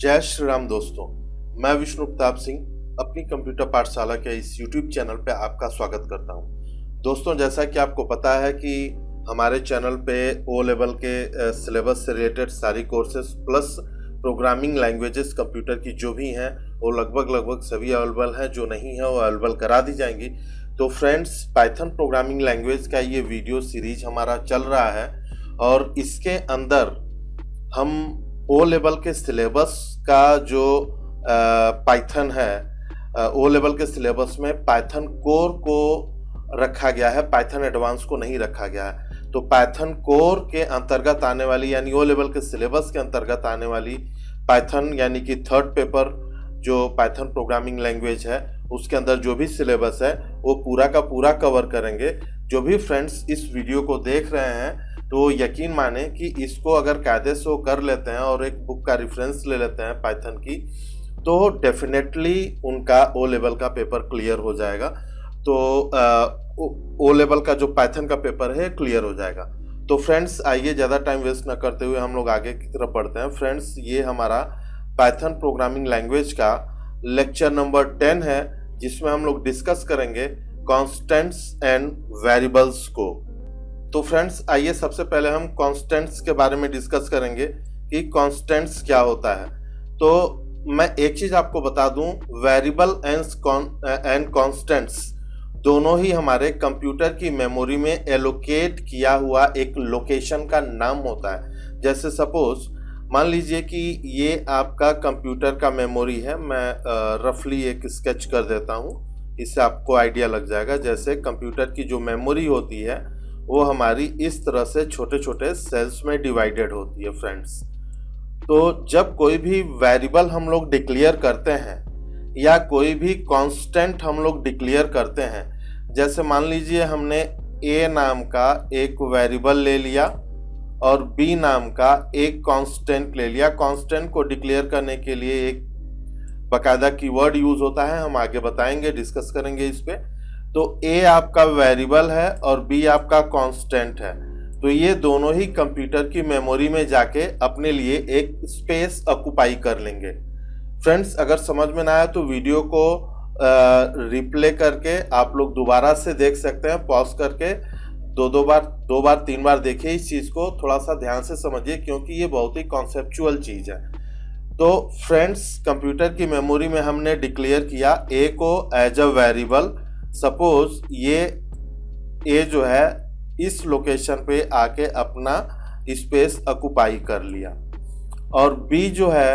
जय श्री राम दोस्तों, मैं विष्णु प्रताप सिंह अपनी कंप्यूटर पाठशाला के इस YouTube चैनल पे आपका स्वागत करता हूं। दोस्तों, जैसा कि आपको पता है कि हमारे चैनल पे ओ लेवल के सिलेबस से रिलेटेड सारी courses plus programming languages computer की जो भी हैं वो लगभग सभी अवेलेबल हैं। जो नहीं है वो अवेलेबल करा दी जाएंगी। तो फ्रेंड्स, पाइथन प्रोग्रामिंग लैंग्वेज का ये वीडियो सीरीज हमारा चल रहा है और इसके अंदर हम ओ लेवल के सिलेबस का जो पाइथन है, ओ लेवल के सिलेबस में पाइथन कोर को रखा गया है, पाइथन एडवांस को नहीं रखा गया है। तो पाइथन कोर के अंतर्गत आने वाली यानी ओ लेवल के सिलेबस के अंतर्गत आने वाली पाइथन यानी कि थर्ड पेपर जो पाइथन प्रोग्रामिंग लैंग्वेज है उसके अंदर जो भी सिलेबस है वो पूरा का पूरा कवर करेंगे। जो भी फ्रेंड्स इस वीडियो को देख रहे हैं तो यकीन माने कि इसको अगर कायदे से वो कर लेते हैं और एक बुक का रेफरेंस ले लेते हैं पाइथन की, तो डेफिनेटली उनका ओ लेवल का पेपर क्लियर हो जाएगा। तो ओ लेवल का जो पाइथन का पेपर है क्लियर हो जाएगा। तो फ्रेंड्स, आइए ज़्यादा टाइम वेस्ट न करते हुए हम लोग आगे की तरफ बढ़ते हैं। फ्रेंड्स, ये हमारा पाइथन प्रोग्रामिंग लैंग्वेज का लेक्चर नंबर 10 है, जिसमें हम लोग डिस्कस करेंगे कॉन्स्टेंट्स एंड वेरिएबल्स को। तो फ्रेंड्स, आइए सबसे पहले हम कॉन्स्टेंट्स के बारे में डिस्कस करेंगे कि कॉन्स्टेंट्स क्या होता है। तो मैं एक चीज आपको बता दूं, वेरिएबल एंड कॉन्स्टेंट्स दोनों ही हमारे कंप्यूटर की मेमोरी में एलोकेट किया हुआ एक लोकेशन का नाम होता है। जैसे सपोज मान लीजिए कि ये आपका कंप्यूटर का मेमोरी है। मैं रफली एक स्केच कर देता हूँ, इससे आपको आइडिया लग जाएगा। जैसे कंप्यूटर की जो मेमोरी होती है वो हमारी इस तरह से छोटे छोटे सेल्स में डिवाइडेड होती है फ्रेंड्स। तो जब कोई भी वेरिएबल हम लोग डिक्लेयर करते हैं या कोई भी कांस्टेंट हम लोग डिक्लेयर करते हैं, जैसे मान लीजिए हमने ए नाम का एक वेरिएबल ले लिया और बी नाम का एक कांस्टेंट ले लिया। कांस्टेंट को डिक्लेयर करने के लिए एक बाकायदा कीवर्ड यूज होता है, हम आगे बताएंगे, डिस्कस करेंगे इस पे। तो ए आपका वेरिएबल है और बी आपका कांस्टेंट है। तो ये दोनों ही कंप्यूटर की मेमोरी में जाके अपने लिए एक स्पेस ऑक्युपाई कर लेंगे। फ्रेंड्स, अगर समझ में ना आया तो वीडियो को रिप्ले करके आप लोग दोबारा से देख सकते हैं, पॉज करके दो बार 3 बार देखिए। इस चीज को थोड़ा सा ध्यान से समझिए क्योंकि ये बहुत ही कॉन्सेप्चुअल चीज है। तो फ्रेंड्स, कंप्यूटर की मेमोरी में हमने डिक्लेयर किया ए को एज अ वेरिएबल। सपोज ये ए जो है इस लोकेशन पे आके अपना स्पेस ऑक्युपाई कर लिया और बी जो है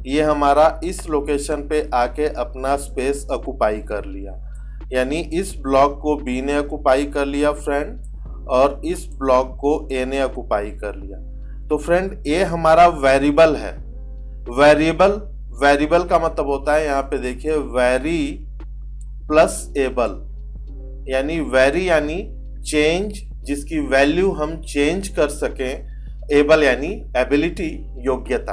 ये हमारा इस लोकेशन पे आके अपना स्पेस ऑक्युपाई कर लिया। यानी इस ब्लॉक को बी ने ऑक्युपाई कर लिया फ्रेंड और इस ब्लॉक को ए ने ऑक्युपाई कर लिया। तो फ्रेंड, ए हमारा वेरिएबल है। वेरिएबल का मतलब होता है, यहाँ पे देखिए, वेरी प्लस एबल, यानी वेरी यानी चेंज, जिसकी वैल्यू हम चेंज कर सकें, एबल यानी एबिलिटी, योग्यता।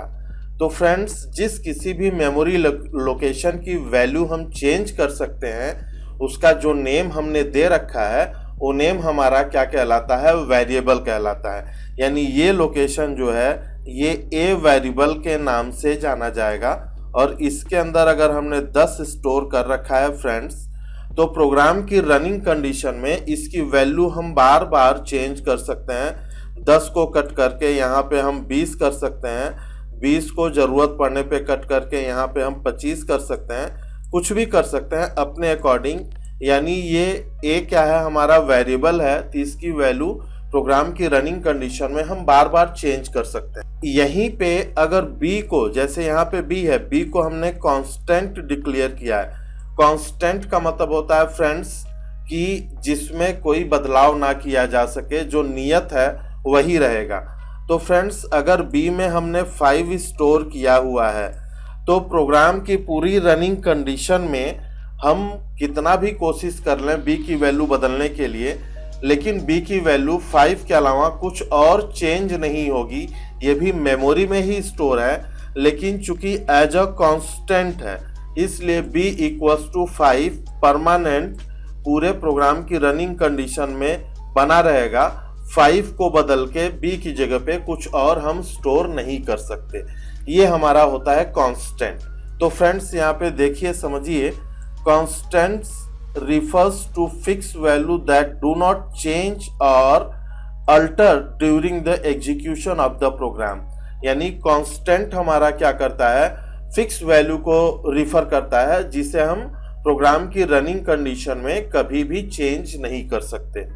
तो फ्रेंड्स, जिस किसी भी मेमोरी लोकेशन की वैल्यू हम चेंज कर सकते हैं उसका जो नेम हमने दे रखा है वो नेम हमारा क्या कहलाता है, वेरिएबल कहलाता है। यानी ये लोकेशन जो है ये ए वेरिएबल के नाम से जाना जाएगा और इसके अंदर अगर हमने 10 स्टोर कर रखा है फ्रेंड्स, तो प्रोग्राम की रनिंग कंडीशन में इसकी वैल्यू हम बार बार चेंज कर सकते हैं। 10 को कट करके यहाँ पे हम 20 कर सकते हैं, 20 को जरूरत पड़ने पे कट करके यहाँ पे हम 25 कर सकते हैं, कुछ भी कर सकते हैं अपने अकॉर्डिंग। यानी ये ए क्या है, हमारा वेरिएबल है, तो इसकी वैल्यू प्रोग्राम की रनिंग कंडीशन में हम बार बार चेंज कर सकते हैं। यहीं पे अगर बी को, जैसे यहाँ पे बी है, बी को हमने कांस्टेंट डिक्लेयर किया है। कांस्टेंट का मतलब होता है फ्रेंड्स कि जिसमें कोई बदलाव ना किया जा सके, जो नियत है वही रहेगा। तो फ्रेंड्स, अगर बी में हमने 5 स्टोर किया हुआ है तो प्रोग्राम की पूरी रनिंग कंडीशन में हम कितना भी कोशिश कर लें बी की वैल्यू बदलने के लिए, लेकिन बी की वैल्यू 5 के अलावा कुछ और चेंज नहीं होगी। ये भी मेमोरी में ही स्टोर है, लेकिन चूंकि एज अ कांस्टेंट है इसलिए b = 5 परमानेंट पूरे प्रोग्राम की रनिंग कंडीशन में बना रहेगा। 5 को बदल के b की जगह पे कुछ और हम स्टोर नहीं कर सकते। ये हमारा होता है कांस्टेंट। तो फ्रेंड्स यहाँ पे देखिए, समझिए, constants refers to fixed value that do not change or alter during the execution of the program। यानी कांस्टेंट हमारा क्या करता है, फिक्स वैल्यू को रिफर करता है जिसे हम प्रोग्राम की रनिंग कंडीशन में कभी भी चेंज नहीं कर सकते।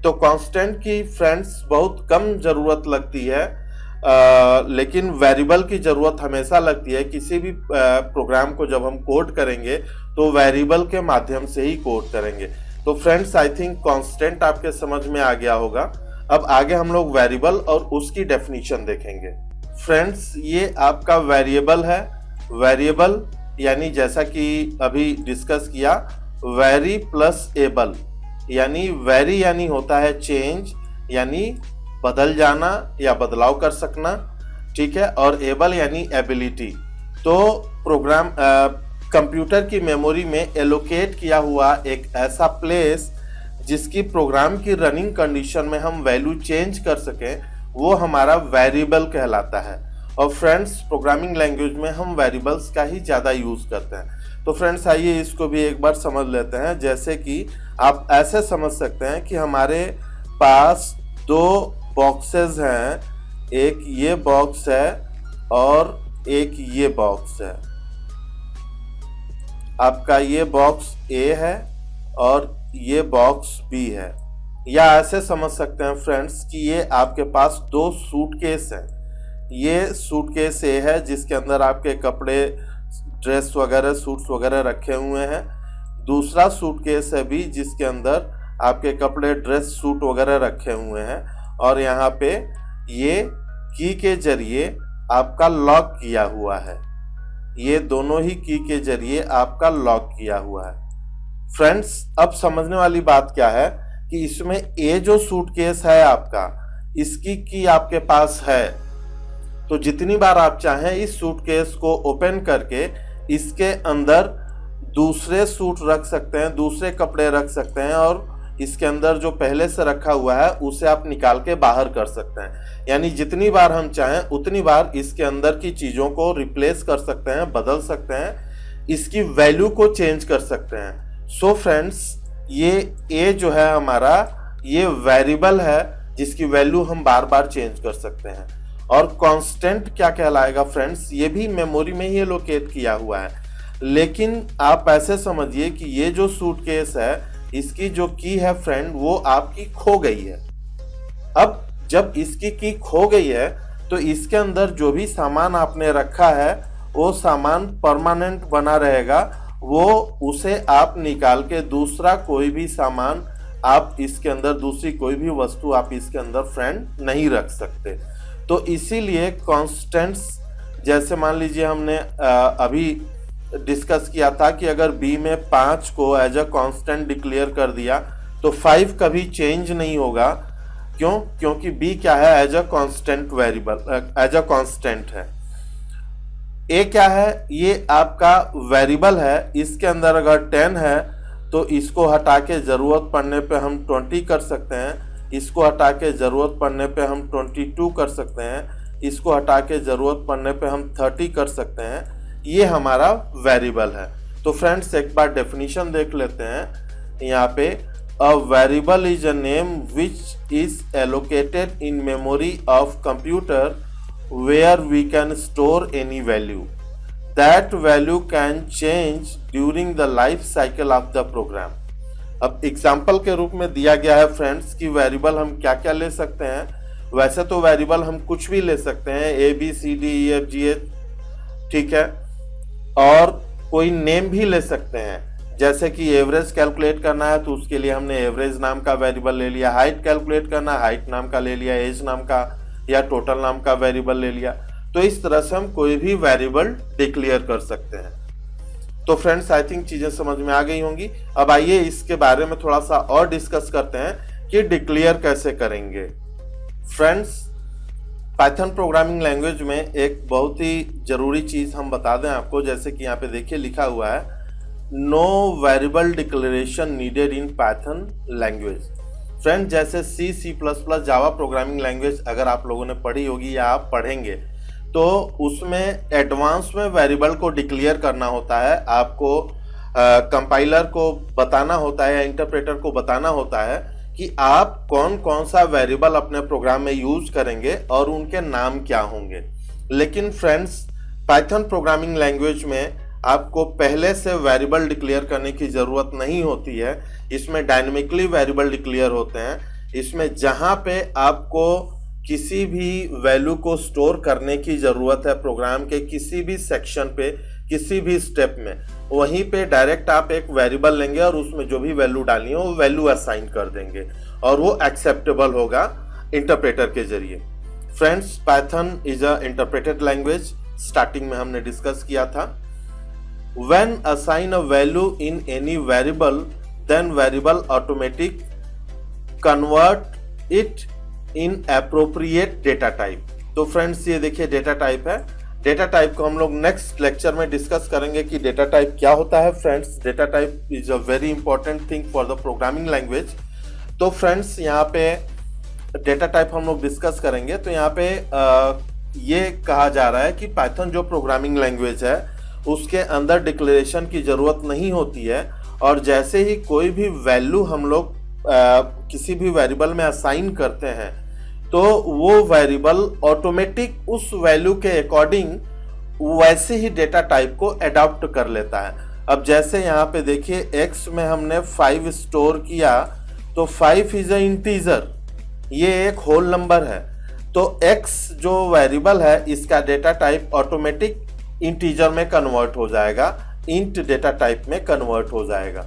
तो कांस्टेंट की फ्रेंड्स बहुत कम जरूरत लगती है, लेकिन वेरिएबल की जरूरत हमेशा लगती है। किसी भी प्रोग्राम को जब हम कोड करेंगे तो वेरिएबल के माध्यम से ही कोड करेंगे। तो फ्रेंड्स आई थिंक कांस्टेंट आपके समझ में आ गया होगा। अब आगे हम लोग वेरिएबल और उसकी डेफिनेशन देखेंगे। फ्रेंड्स ये आपका वेरिएबल है। वेरिएबल यानी जैसा कि अभी डिस्कस किया, वेरी प्लस एबल, यानी वेरी यानी होता है चेंज, यानी बदल जाना या बदलाव कर सकना, ठीक है, और एबल यानी एबिलिटी। तो प्रोग्राम कंप्यूटर की मेमोरी में एलोकेट किया हुआ एक ऐसा प्लेस जिसकी प्रोग्राम की रनिंग कंडीशन में हम वैल्यू चेंज कर सकें, वो हमारा वेरिएबल कहलाता है। और फ्रेंड्स प्रोग्रामिंग लैंग्वेज में हम वेरिएबल्स का ही ज़्यादा यूज़ करते हैं। तो फ्रेंड्स आइए इसको भी एक बार समझ लेते हैं। जैसे कि आप ऐसे समझ सकते हैं कि हमारे पास दो बॉक्सेस हैं, एक ये बॉक्स है और एक ये बॉक्स है। आपका ये बॉक्स ए है और ये बॉक्स बी है। या ऐसे समझ सकते हैं फ्रेंड्स कि ये आपके पास दो सूटकेस हैं। ये सूटकेस ए है जिसके अंदर आपके कपड़े, ड्रेस वगैरह, सूट्स वगैरह रखे हुए हैं। दूसरा सूटकेस है बी जिसके अंदर आपके कपड़े, ड्रेस, सूट वगैरह रखे हुए हैं। और यहाँ पे ये की के जरिए आपका लॉक किया हुआ है। ये दोनों ही की के जरिए आपका लॉक किया हुआ है। फ्रेंड्स अब समझने वाली बात क्या है कि इसमें ए जो सूटकेस है आपका, इसकी की आपके पास है। तो जितनी बार आप चाहें इस सूटकेस को ओपन करके इसके अंदर दूसरे सूट रख सकते हैं, दूसरे कपड़े रख सकते हैं, और इसके अंदर जो पहले से रखा हुआ है उसे आप निकाल के बाहर कर सकते हैं। यानी जितनी बार हम चाहें उतनी बार इसके अंदर की चीज़ों को रिप्लेस कर सकते हैं, बदल सकते हैं, इसकी वैल्यू को चेंज कर सकते हैं। सो फ्रेंड्स ये ए जो है हमारा, ये वेरिएबल है जिसकी वैल्यू हम बार बार चेंज कर सकते हैं। और कांस्टेंट क्या कहलाएगा फ्रेंड्स, ये भी मेमोरी में ही लोकेट किया हुआ है। लेकिन आप ऐसे समझिए कि ये जो सूटकेस है, इसकी जो की है फ्रेंड, वो आपकी खो गई है। अब जब इसकी की खो गई है तो इसके अंदर जो भी सामान आपने रखा है वो सामान परमानेंट बना रहेगा। वो उसे आप निकाल के दूसरा कोई भी सामान आप इसके अंदर, दूसरी कोई भी वस्तु आप इसके अंदर फ्रेंड नहीं रख सकते। तो इसीलिए कांस्टेंट्स, जैसे मान लीजिए हमने अभी डिस्कस किया था कि अगर b में 5 को एज अ कांस्टेंट डिक्लेयर कर दिया तो 5 कभी चेंज नहीं होगा। क्यों? क्योंकि b क्या है, as a constant variable, as a constant है। a क्या है, ये आपका वेरिएबल है। इसके अंदर अगर 10 है तो इसको हटा के जरूरत पड़ने पे हम 20 कर सकते हैं, इसको हटा के जरूरत पड़ने पे हम 22 कर सकते हैं, इसको हटा के जरूरत पड़ने पे हम 30 कर सकते हैं। ये हमारा वेरिएबल है। तो फ्रेंड्स एक बार डेफिनेशन देख लेते हैं। यहाँ पे a variable is a name which is allocated in memory of computer where we can store any value. That value can change during the life cycle of the program. अब example के रूप में दिया गया है फ्रेंड्स कि variable हम क्या क्या ले सकते हैं। वैसे तो वेरिएबल हम कुछ भी ले सकते हैं, ABCDEFGH, ठीक है, और कोई नेम भी ले सकते हैं। जैसे कि एवरेज कैलकुलेट करना है तो उसके लिए हमने एवरेज नाम का वेरिएबल ले लिया, हाइट कैलकुलेट करना है हाइट नाम का ले लिया, एज नाम का या टोटल नाम का वेरिएबल ले लिया। तो इस तरह से हम कोई भी वेरिएबल डिक्लेयर कर सकते हैं। तो फ्रेंड्स आई थिंक चीजें समझ में आ गई होंगी। अब आइए इसके बारे में थोड़ा सा और डिस्कस करते हैं कि डिक्लेयर कैसे करेंगे। फ्रेंड्स पाइथन प्रोग्रामिंग लैंग्वेज में एक बहुत ही जरूरी चीज हम बता दें आपको, जैसे कि यहाँ पे देखिए लिखा हुआ है, no variable declaration needed in Python language. Friend जैसे C++, जावा प्रोग्रामिंग लैंग्वेज अगर आप लोगों ने पढ़ी होगी या आप पढ़ेंगे तो उसमें एडवांस में वेरिएबल को डिक्लेयर करना होता है, आपको कंपाइलर को बताना होता है या इंटरप्रेटर को बताना होता है कि आप कौन कौन सा वेरिएबल अपने प्रोग्राम में यूज करेंगे और उनके नाम क्या होंगे। लेकिन फ्रेंड्स, पाइथन प्रोग्रामिंग लैंग्वेज में आपको पहले से वेरिएबल डिक्लेयर करने की जरूरत नहीं होती है। इसमें डायनेमिकली वेरिएबल डिक्लेयर होते हैं। इसमें जहां पे आपको किसी भी वैल्यू को स्टोर करने की जरूरत है प्रोग्राम के किसी भी सेक्शन पे, किसी भी स्टेप में, वहीं पे डायरेक्ट आप एक वेरिएबल लेंगे और उसमें जो भी वैल्यू डालनी है वो वैल्यू असाइन कर देंगे और वो एक्सेप्टेबल होगा इंटरप्रेटर के जरिए। Friends, Python is a interpreted language, starting में हमने डिस्कस किया था। When assign a value in any variable, then variable automatic convert it in appropriate data type। तो फ्रेंड्स, ये देखिए डेटा टाइप है। डेटा टाइप को हम लोग नेक्स्ट लेक्चर में डिस्कस करेंगे कि डेटा टाइप क्या होता है। Friends, data type is a very important thing for the programming language. तो फ्रेंड्स, यहाँ पे डेटा टाइप हम लोग डिस्कस करेंगे। तो यहाँ पे ये कहा जा रहा है कि पाइथन जो प्रोग्रामिंग लैंग्वेज है उसके अंदर डिक्लेरेशन की जरूरत नहीं होती है, और जैसे ही कोई भी वैल्यू हम लोग किसी भी वेरिएबल में असाइन करते हैं तो वो वेरिएबल ऑटोमेटिक उस वैल्यू के अकॉर्डिंग वैसे ही डेटा टाइप को अडॉप्ट कर लेता है। अब जैसे यहाँ पे देखिए x में हमने 5 स्टोर किया तो 5 इज अ इंटीजर, ये एक होल नंबर है। तो x जो वेरिएबल है इसका डेटा टाइप ऑटोमेटिक इंटीजर में कन्वर्ट हो जाएगा, इंट डेटा टाइप में कन्वर्ट हो जाएगा।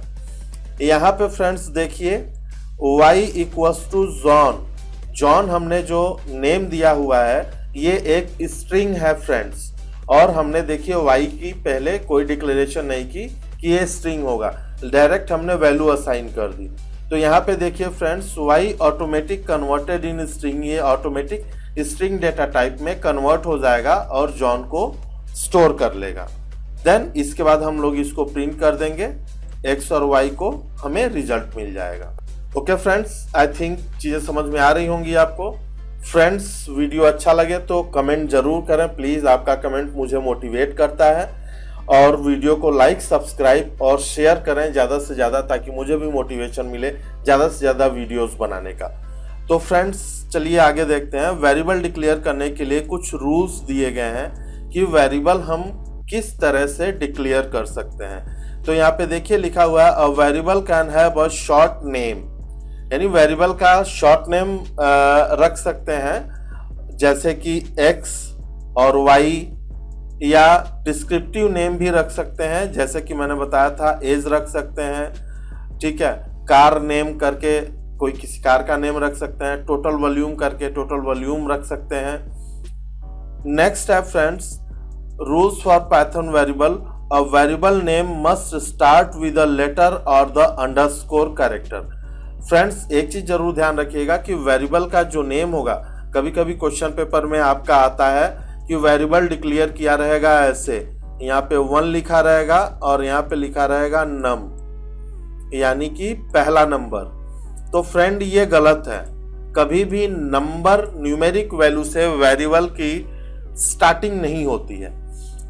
यहाँ पे फ्रेंड्स देखिए y equals to John, John हमने जो नेम दिया हुआ है ये एक स्ट्रिंग है फ्रेंड्स, और हमने देखिए y की पहले कोई डिक्लेरेशन नहीं की कि ये स्ट्रिंग होगा, डायरेक्ट हमने वैल्यू असाइन कर दी। तो यहाँ पे देखिए friends y automatic converted in string, ये ऑटोमेटिक स्ट्रिंग डेटा टाइप में कन्वर्ट हो जाएगा और जॉन को स्टोर कर लेगा। देन इसके बाद हम लोग इसको प्रिंट कर देंगे, x और y को हमें रिजल्ट मिल जाएगा। ओके फ्रेंड्स, आई थिंक चीजें समझ में आ रही होंगी आपको। फ्रेंड्स, वीडियो अच्छा लगे तो कमेंट जरूर करें प्लीज, आपका कमेंट मुझे मोटिवेट करता है। और वीडियो को लाइक, सब्सक्राइब और शेयर करें ज्यादा से ज्यादा, ताकि मुझे भी मोटिवेशन मिले ज्यादा से ज्यादा वीडियोस बनाने का। तो फ्रेंड्स, चलिए आगे देखते हैं। वेरिएबल डिक्लेयर करने के लिए कुछ रूल्स दिए गए हैं कि वेरिएबल हम किस तरह से डिक्लेयर कर सकते हैं। तो यहाँ पे देखिए लिखा हुआ है a variable can have a short name, यानी वेरिएबल का शॉर्ट नेम रख सकते हैं, जैसे कि x और y, या डिस्क्रिप्टिव नेम भी रख सकते हैं, जैसे कि मैंने बताया था एज रख सकते हैं, ठीक है। कार नेम करके कोई किसी कार का नेम रख सकते हैं, टोटल वॉल्यूम करके टोटल वॉल्यूम रख सकते हैं। नेक्स्ट है friends, rules for Python variable. A variable name must start with a letter और द अंडरस्कोर कैरेक्टर। फ्रेंड्स, एक चीज जरूर ध्यान रखिएगा कि वेरिएबल का जो नेम होगा, कभी कभी क्वेश्चन पेपर में आपका आता है कि वेरिएबल डिक्लेयर किया रहेगा ऐसे, यहाँ पे 1 लिखा रहेगा और यहाँ पे लिखा रहेगा नम, यानी कि पहला नंबर। तो फ्रेंड, ये गलत है। कभी भी नंबर न्यूमेरिक वैल्यू से वेरिएबल की स्टार्टिंग नहीं होती है।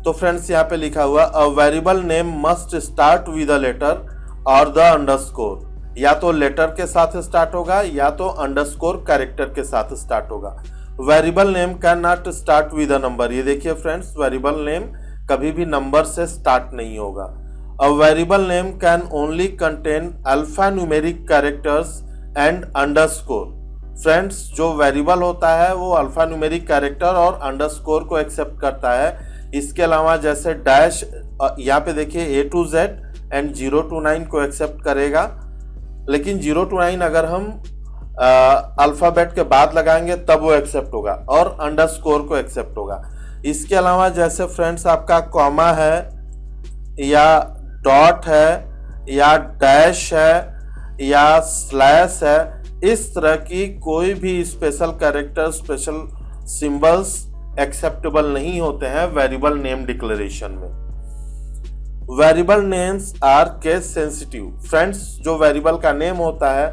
तो फ्रेंड्स, यहाँ पे लिखा हुआ a variable name must start with a letter और द अंडरस्कोर, या तो लेटर के साथ स्टार्ट होगा या तो अंडरस्कोर कैरेक्टर के साथ स्टार्ट होगा। Variable name can not start with a number, ये देखिए फ्रेंड्स, वेरिएबल नेम कभी भी नंबर से स्टार्ट नहीं होगा। अ variable name can only contain alpha numeric characters and underscore. Friends, जो वेरिएबल होता है वो अल्फा न्यूमेरिक कैरेक्टर और अंडरस्कोर को एक्सेप्ट करता है। इसके अलावा जैसे डैश, यहाँ पे देखिए A to Z and 0 to 9 को एक्सेप्ट करेगा, लेकिन 0 to 9 अगर हम अल्फाबेट के बाद लगाएंगे तब वो एक्सेप्ट होगा, और अंडरस्कोर को एक्सेप्ट होगा। इसके अलावा जैसे फ्रेंड्स आपका कॉमा है या डॉट है या डैश है या स्लैश है, इस तरह की कोई भी special character, special symbols acceptable नहीं होते हैं वेरिएबल नेम डिक्लेरेशन में। Variable names are case sensitive. Friends, जो वेरिएबल का नेम होता है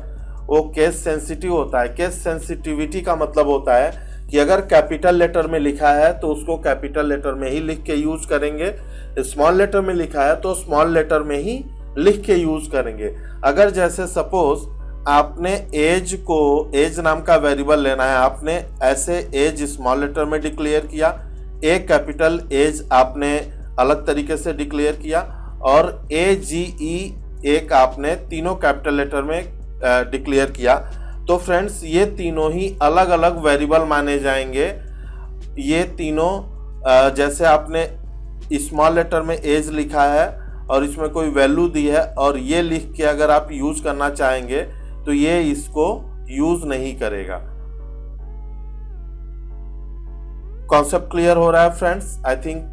वो केस सेंसिटिव होता है। केस सेंसिटिविटी का मतलब होता है कि अगर कैपिटल लेटर में लिखा है तो उसको कैपिटल लेटर में ही लिख के यूज करेंगे, स्मॉल लेटर में लिखा है तो स्मॉल लेटर में ही लिख के यूज करेंगे। अगर जैसे सपोज आपने एज नाम का वेरिएबल लेना है, आपने ऐसे एज स्मॉल लेटर में डिक्लेयर किया, एक कैपिटल एज आपने अलग तरीके से डिक्लेयर किया, और AGE एक आपने तीनों कैपिटल लेटर में डिक्लेयर किया, तो फ्रेंड्स ये तीनों ही अलग अलग वेरिएबल माने जाएंगे। ये तीनों जैसे आपने स्मॉल लेटर में एज लिखा है और इसमें कोई वैल्यू दी है और ये लिख के अगर आप यूज करना चाहेंगे तो ये इसको यूज नहीं करेगा। कॉन्सेप्ट क्लियर हो रहा है फ्रेंड्स? आई थिंक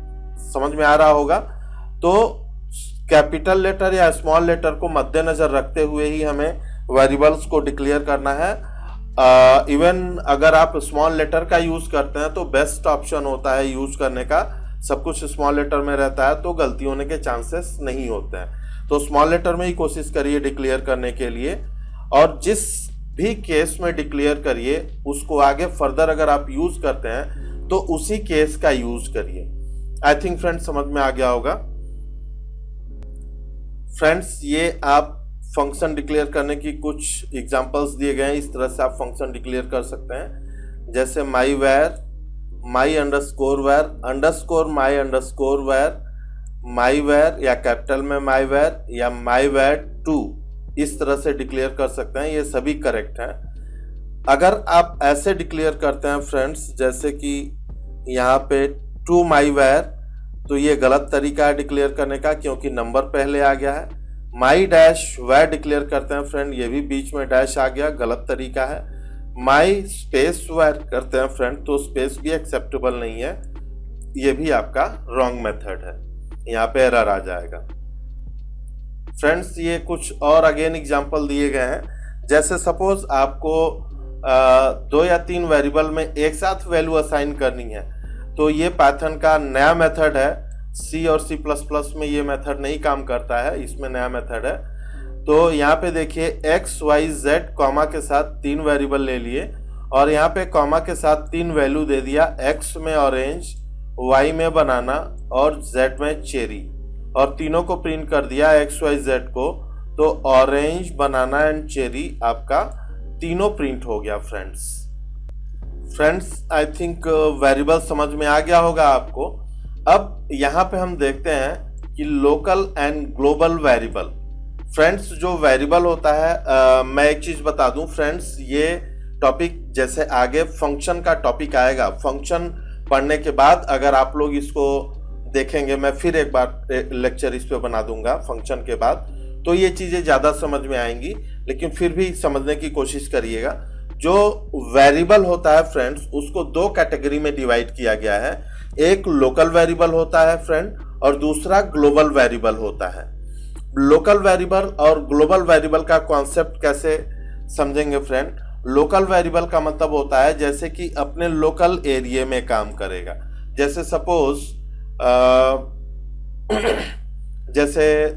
समझ में आ रहा होगा। तो कैपिटल लेटर या स्मॉल लेटर को मद्देनजर रखते हुए ही हमें वेरिएबल्स को डिक्लेयर करना है। इवन अगर आप स्मॉल लेटर का यूज करते हैं तो बेस्ट ऑप्शन होता है यूज करने का, सब कुछ स्मॉल लेटर में रहता है तो गलती होने के चांसेस नहीं होते हैं। तो स्मॉल लेटर में ही कोशिश करिए डिक्लेयर करने के लिए, और जिस भी केस में डिक्लेयर करिए उसको आगे फर्दर अगर आप यूज करते हैं तो उसी केस का यूज करिए। आई थिंक फ्रेंड्स समझ में आ गया होगा। फ्रेंड्स ये आप फंक्शन डिक्लेयर करने की कुछ एग्जांपल्स दिए गए हैं, इस तरह से आप फंक्शन डिक्लेयर कर सकते हैं। जैसे my var, my underscore var, underscore my underscore var, my var या कैपिटल में माई वेर या माई वेर टू, इस तरह से डिक्लेयर कर सकते हैं। ये सभी करेक्ट हैं। अगर आप ऐसे डिक्लेयर करते हैं फ्रेंड्स जैसे कि यहाँ पे टू माई वेर, तो ये गलत तरीका है डिक्लेयर करने का क्योंकि नंबर पहले आ गया है। माई डैश वेर डिक्लेयर करते हैं फ्रेंड, ये भी बीच में डैश आ गया, गलत तरीका है। माई स्पेस वेर करते हैं फ्रेंड, तो स्पेस भी एक्सेप्टेबल नहीं है, ये भी आपका रॉन्ग मेथड है, यहाँ पे एरर आ जाएगा। फ्रेंड्स ये कुछ और अगेन एग्जांपल दिए गए हैं। जैसे सपोज आपको 2 या 3 वेरिएबल में एक साथ वैल्यू असाइन करनी है, तो ये पाइथन का नया मेथड है। C और C++ में ये मेथड नहीं काम करता है, इसमें नया मेथड है। तो यहाँ पे देखिए x, y, z कॉमा के साथ 3 वेरिएबल ले लिए और यहाँ पे कॉमा के साथ 3 वैल्यू दे दिया, x में ऑरेंज, y में बनाना और z में चेरी, और तीनों को प्रिंट कर दिया x, y, z को। तो ऑरेंज, बनाना एंड चेरी आपका तीनों प्रिंट हो गया फ्रेंड्स आई थिंक वेरिएबल समझ में आ गया होगा आपको। अब यहाँ पे हम देखते हैं कि local and global variable. Friends जो वेरिएबल होता है मैं एक चीज बता दूं फ्रेंड्स, ये टॉपिक जैसे आगे फंक्शन का टॉपिक आएगा, फंक्शन पढ़ने के बाद अगर आप लोग इसको देखेंगे, मैं फिर एक बार लेक्चर इस पे बना दूंगा फंक्शन के बाद, तो ये चीजें ज्यादा समझ में आएंगी, लेकिन फिर भी समझने की कोशिश करिएगा। जो वेरिएबल होता है फ्रेंड्स उसको 2 कैटेगरी में डिवाइड किया गया है, एक लोकल वेरिएबल होता है फ्रेंड और दूसरा ग्लोबल वेरिएबल होता है। लोकल वेरिएबल और ग्लोबल वेरिएबल का कॉन्सेप्ट कैसे समझेंगे फ्रेंड? लोकल वेरिएबल का मतलब होता है जैसे कि अपने लोकल एरिया में काम करेगा। जैसे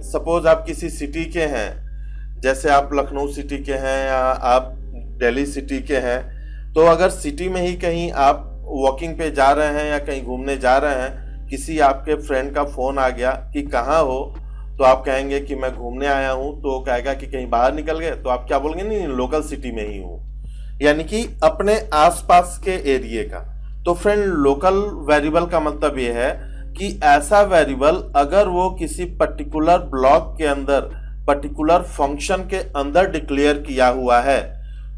सपोज आप किसी सिटी के हैं, जैसे आप लखनऊ सिटी के हैं या आप दिल्ली सिटी के हैं, तो अगर सिटी में ही कहीं आप वॉकिंग पे जा रहे हैं या कहीं घूमने जा रहे हैं, किसी आपके फ्रेंड का फोन आ गया कि कहाँ हो, तो आप कहेंगे कि मैं घूमने आया हूँ, तो कहेगा कि कहीं बाहर निकल गए, तो आप क्या बोलेंगे? नहीं, लोकल सिटी में ही हूँ, यानी कि अपने आसपास के एरिया का। तो फ्रेंड लोकल वेरिएबल का मतलब ये है कि ऐसा वेरिएबल अगर वो किसी पर्टिकुलर ब्लॉक के अंदर, पर्टिकुलर फंक्शन के अंदर डिक्लेयर किया हुआ है,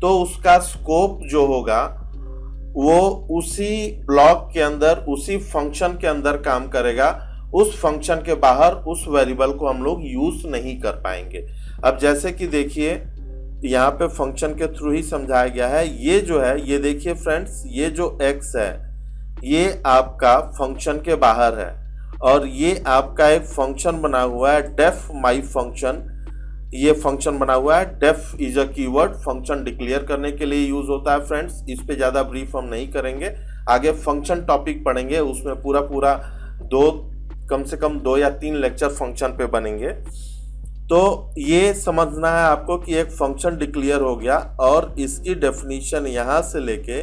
तो उसका स्कोप जो होगा वो उसी ब्लॉक के अंदर, उसी फंक्शन के अंदर काम करेगा। उस फंक्शन के बाहर उस वेरिएबल को हम लोग यूज नहीं कर पाएंगे। अब जैसे कि देखिए यहाँ पे फंक्शन के थ्रू ही समझाया गया है। ये जो है, ये देखिए फ्रेंड्स, ये जो x है ये आपका फंक्शन के बाहर है, और ये आपका एक फंक्शन बना हुआ है डेफ माई फंक्शन। ये फंक्शन बना हुआ है, def is a keyword, function declare करने के लिए यूज होता है फ्रेंड्स। इस पे ज्यादा ब्रीफ हम नहीं करेंगे, आगे फंक्शन टॉपिक पढ़ेंगे, उसमें पूरा कम से कम 2 या 3 लेक्चर फंक्शन पे बनेंगे। तो ये समझना है आपको कि एक फंक्शन डिक्लेयर हो गया और इसकी डेफिनेशन यहाँ से लेके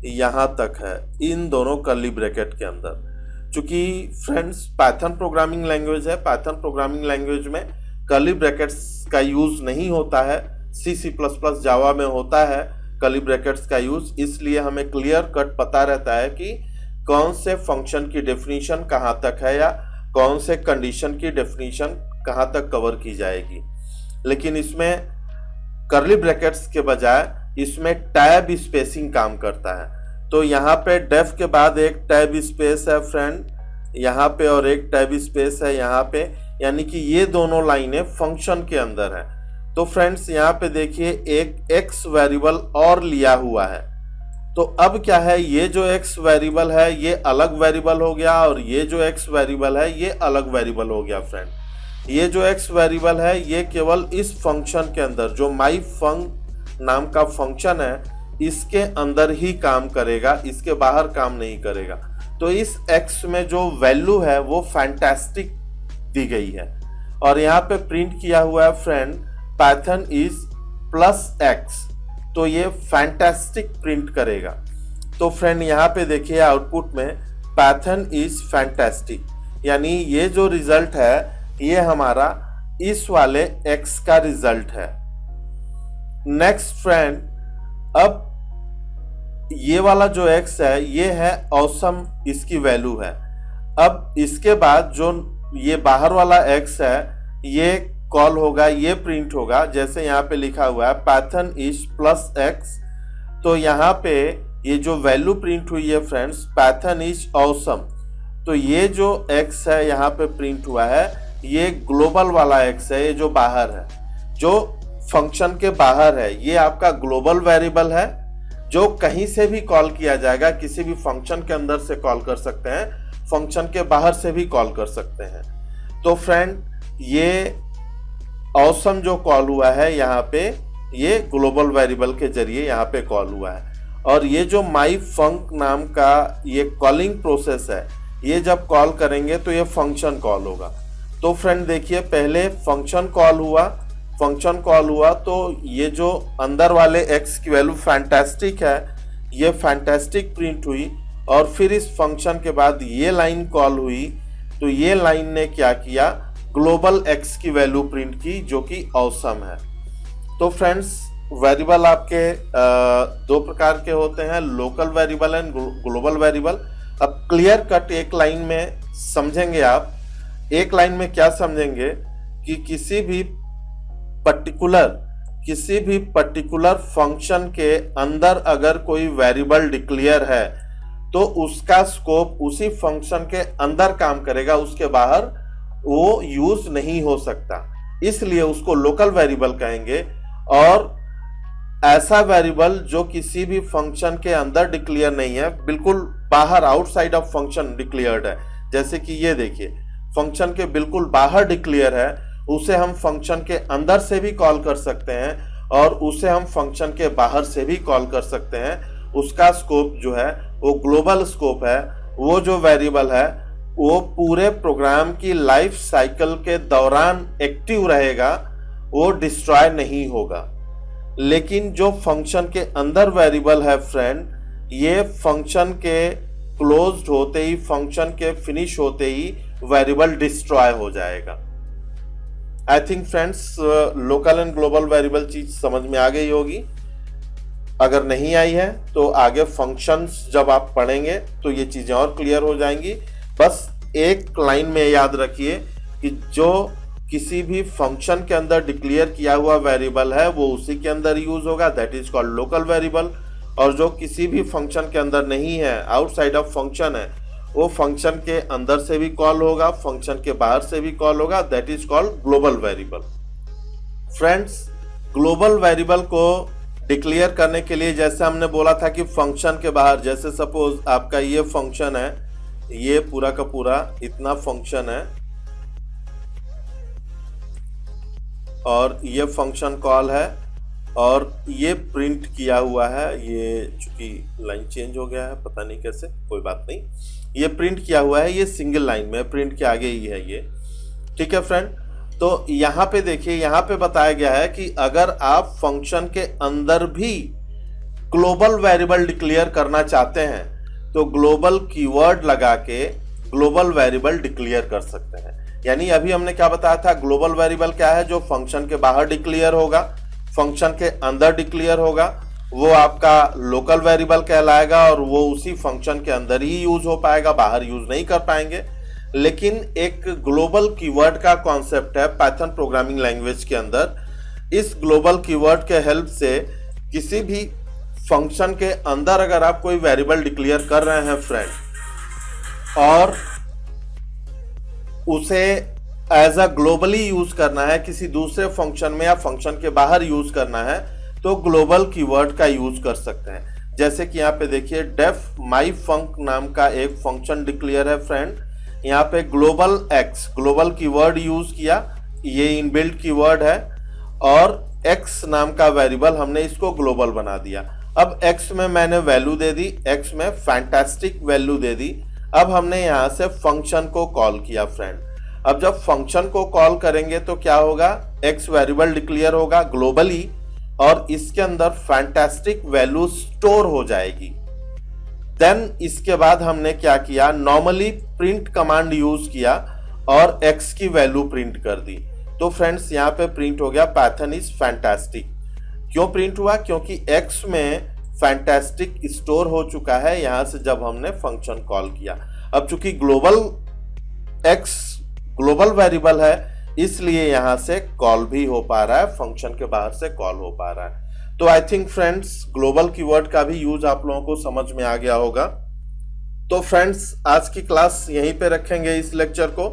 यहाँ तक है, इन दोनों कर्ली ब्रैकेट के अंदर। चूंकि फ्रेंड्स पाइथन प्रोग्रामिंग लैंग्वेज है, पाइथन प्रोग्रामिंग लैंग्वेज में कर्ली ब्रैकेट्स का यूज नहीं होता है, C++ जावा में होता है कर्ली ब्रैकेट्स का यूज। इसलिए हमें क्लियर कट पता रहता है कि कौन से फंक्शन की डेफिनेशन कहाँ तक है या कौन से कंडीशन की डेफिनेशन कहाँ तक कवर की जाएगी। लेकिन इसमें कर्ली ब्रैकेट्स के बजाय इसमें टैब स्पेसिंग काम करता है। तो यहाँ पे डेफ के बाद एक टैब स्पेस है फ्रेंड, यहाँ पे और एक टैब स्पेस है यहाँ पे, यानी कि ये दोनों लाइनें फंक्शन के अंदर है। तो फ्रेंड्स यहाँ पे देखिए एक एक्स वेरिएबल और लिया हुआ है। तो अब क्या है, ये जो एक्स वेरिएबल है ये अलग वेरिएबल हो गया और ये जो एक्स वेरिएबल है ये अलग वेरिएबल हो गया फ्रेंड। ये जो एक्स वेरिएबल है ये केवल इस फंक्शन के अंदर, जो माई फंक नाम का फंक्शन है, इसके अंदर ही काम करेगा, इसके बाहर काम नहीं करेगा। तो इस x में जो वैल्यू है वो फैंटास्टिक दी गई है और यहाँ पे प्रिंट किया हुआ है फ्रेंड पाइथन इज +x, तो ये फैंटास्टिक प्रिंट करेगा। तो फ्रेंड यहाँ पे देखिए आउटपुट में पाइथन इज फैंटास्टिक, यानी ये जो रिजल्ट है ये हमारा इस वाले x का रिजल्ट है। नेक्स्ट फ्रेंड, अब ये वाला जो x है ये है ऑसम, इसकी वैल्यू है। अब इसके बाद जो ये बाहर वाला x है ये कॉल होगा, ये प्रिंट होगा, जैसे यहाँ पे लिखा हुआ है पाइथन इज +x। तो यहाँ पे ये जो वैल्यू प्रिंट हुई है फ्रेंड्स पाइथन इज ऑसम, तो ये जो x है यहाँ पे प्रिंट हुआ है ये ग्लोबल वाला x है, ये जो बाहर है, जो फंक्शन के बाहर है, ये आपका ग्लोबल वेरिएबल है जो कहीं से भी कॉल किया जाएगा, किसी भी फंक्शन के अंदर से कॉल कर सकते हैं, फंक्शन के बाहर से भी कॉल कर सकते हैं। तो फ्रेंड ये ऑसम जो कॉल हुआ है यहाँ पे ये ग्लोबल वेरिएबल के जरिए यहाँ पे कॉल हुआ है। और ये जो माई फंक नाम का ये कॉलिंग प्रोसेस है, ये जब कॉल करेंगे तो ये फंक्शन कॉल होगा। तो फ्रेंड देखिए पहले फंक्शन कॉल हुआ तो ये जो अंदर वाले x की वैल्यू फैंटास्टिक है, ये फैंटास्टिक प्रिंट हुई और फिर इस फंक्शन के बाद ये लाइन कॉल हुई, तो ये लाइन ने क्या किया, ग्लोबल x की वैल्यू प्रिंट की जो कि ऑसम है। तो फ्रेंड्स वेरिएबल आपके दो प्रकार के होते हैं, local variable and global variable. अब क्लियर कट एक लाइन में समझेंगे आप, एक लाइन में क्या समझेंगे कि किसी भी पर्टिकुलर फंक्शन के अंदर अगर कोई वेरिएबल डिक्लेयर है तो उसका स्कोप उसी फंक्शन के अंदर काम करेगा, उसके बाहर वो यूज नहीं हो सकता, इसलिए उसको लोकल वेरिएबल कहेंगे। और ऐसा वेरिएबल जो किसी भी फंक्शन के अंदर डिक्लेयर नहीं है, बिल्कुल बाहर आउटसाइड ऑफ फंक्शन डिक्लेयर्ड है, जैसे कि ये देखिए फंक्शन के बिल्कुल बाहर डिक्लेयर है, उसे हम फंक्शन के अंदर से भी कॉल कर सकते हैं और उसे हम फंक्शन के बाहर से भी कॉल कर सकते हैं। उसका स्कोप जो है वो ग्लोबल स्कोप है, वो जो वेरिएबल है वो पूरे प्रोग्राम की लाइफ साइकिल के दौरान एक्टिव रहेगा, वो डिस्ट्रॉय नहीं होगा। लेकिन जो फंक्शन के अंदर वेरिएबल है फ्रेंड, ये फंक्शन के क्लोज्ड होते ही, फंक्शन के फिनिश होते ही वेरिएबल डिस्ट्रॉय हो जाएगा। I think friends local and global variable चीज समझ में आ गई होगी। अगर नहीं आई है तो आगे फंक्शंस जब आप पढ़ेंगे तो ये चीजें और क्लियर हो जाएंगी। बस एक लाइन में याद रखिए कि जो किसी भी फंक्शन के अंदर डिक्लेयर किया हुआ वेरिएबल है वो उसी के अंदर यूज होगा, that is called local variable. और जो किसी भी फंक्शन के अंदर नहीं है, आउटसाइड ऑफ फंक्शन है, वो फंक्शन के अंदर से भी कॉल होगा, फंक्शन के बाहर से भी कॉल होगा, that is called global variable. Friends global variable को डिक्लेयर करने के लिए जैसे हमने बोला था कि फंक्शन के बाहर, जैसे सपोज आपका ये फंक्शन है, ये पूरा का पूरा इतना फंक्शन है और ये फंक्शन कॉल है और ये प्रिंट किया हुआ है, ये चूंकि लाइन चेंज हो गया है पता नहीं कैसे, कोई बात नहीं, ये प्रिंट किया हुआ है, ये सिंगल लाइन में प्रिंट के आगे ही है ये, ठीक है फ्रेंड। तो यहाँ पे देखिए, यहाँ पे बताया गया है कि अगर आप फंक्शन के अंदर भी ग्लोबल वेरिएबल डिक्लेयर करना चाहते हैं तो ग्लोबल कीवर्ड लगा के ग्लोबल वेरिएबल डिक्लेयर कर सकते हैं। यानी अभी हमने क्या बताया था, ग्लोबल वेरिएबल क्या है, जो फंक्शन के बाहर डिक्लेयर होगा, फंक्शन के अंदर डिक्लेयर होगा, वो आपका लोकल वेरिएबल कहलाएगा और वो उसी फंक्शन के अंदर ही यूज हो पाएगा, बाहर यूज नहीं कर पाएंगे। लेकिन एक ग्लोबल कीवर्ड का कॉन्सेप्ट है पाइथन प्रोग्रामिंग लैंग्वेज के अंदर। इस ग्लोबल कीवर्ड के हेल्प से किसी भी फंक्शन के अंदर अगर आप कोई वेरिएबल डिक्लेयर कर रहे हैं फ्रेंड, और उसे एज अ ग्लोबली यूज करना है, किसी दूसरे फंक्शन में या फंक्शन के बाहर यूज करना है, तो ग्लोबल कीवर्ड का यूज कर सकते हैं। जैसे कि यहाँ पे देखिए डेफ माई फंक नाम का एक फंक्शन डिक्लेयर है फ्रेंड। यहाँ पे global x global keyword use किया, ये इनबिल्ट कीवर्ड है, और एक्स नाम का वेरिएबल हमने इसको ग्लोबल बना दिया। अब एक्स में मैंने वैल्यू दे दी, एक्स में फैंटास्टिक वैल्यू दे दी। अब हमने यहां से फंक्शन को कॉल किया फ्रेंड। अब जब फंक्शन को कॉल करेंगे तो क्या होगा, एक्स वेरिएबल डिक्लेयर होगा ग्लोबली और इसके अंदर फैंटास्टिक वैल्यू स्टोर हो जाएगी। देन इसके बाद हमने क्या किया, नॉर्मली प्रिंट कमांड यूज किया और एक्स की वैल्यू प्रिंट कर दी। तो फ्रेंड्स यहाँ पे प्रिंट हो गया पाइथन इज फैंटास्टिक। क्यों प्रिंट हुआ, क्योंकि एक्स में फैंटास्टिक स्टोर हो चुका है यहां से जब हमने फंक्शन कॉल किया। अब चूंकि ग्लोबल एक्स ग्लोबल वेरिएबल है इसलिए यहां से कॉल भी हो पा रहा है, फंक्शन के बाहर से कॉल हो पा रहा है। तो I think friends global keyword का भी यूज आप लोगों को समझ में आ गया होगा। तो फ्रेंड्स आज की क्लास यहीं पे रखेंगे इस लेक्चर को।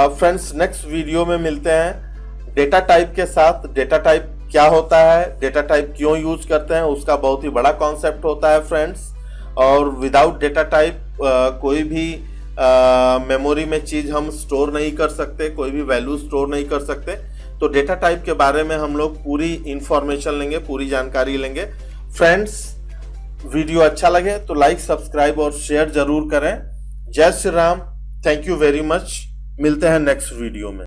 फ्रेंड्स नेक्स्ट वीडियो में मिलते हैं डेटा टाइप के साथ। डेटा टाइप क्या होता है, डेटा टाइप क्यों यूज करते हैं, उसका बहुत ही बड़ा कॉन्सेप्ट होता है फ्रेंड्स। और विदाउट डेटा टाइप कोई भी मेमोरी में चीज हम स्टोर नहीं कर सकते, कोई भी वैल्यू स्टोर नहीं कर सकते। तो डेटा टाइप के बारे में हम लोग पूरी इंफॉर्मेशन लेंगे, पूरी जानकारी लेंगे। फ्रेंड्स वीडियो अच्छा लगे तो लाइक सब्सक्राइब और शेयर जरूर करें। जय Shri Ram, thank you very much. मिलते हैं नेक्स्ट वीडियो में।